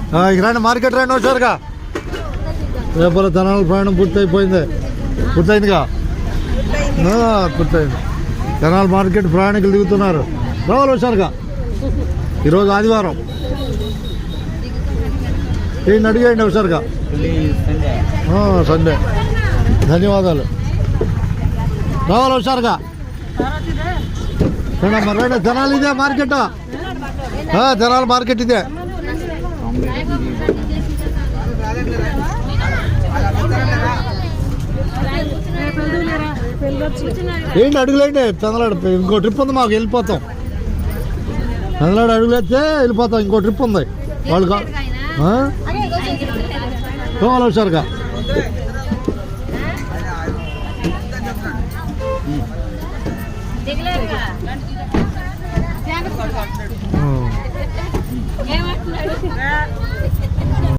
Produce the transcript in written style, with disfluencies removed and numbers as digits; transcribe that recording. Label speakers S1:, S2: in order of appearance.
S1: ఇక రండి మార్కెట్ రండి వచ్చారుగా. రేపల తెనాలి ప్రయాణం పూర్తయిందిగా. పూర్తయింది. తెనాలి మార్కెట్ ప్రయాణికులు దిగుతున్నారు. రావాలి వచ్చారుగా. ఈరోజు ఆదివారం. ఏంటి అడిగేయండి ఒకసారిగా. సండే. ధన్యవాదాలు. రావాలి ఒకసారిగా. మరి తెనాలి ఇదే మార్కెట్. తెనాలి మార్కెట్ ఇదే. ఏంటి అడుగులేండి. చందలాడు ఇంకో ట్రిప్ ఉంది మాకు, వెళ్ళిపోతాం. చందలాడు అడుగులేస్తే వెళ్ళిపోతాం. ఇంకో ట్రిప్ ఉంది వాళ్ళు. రావాలి ఒకసారిగా.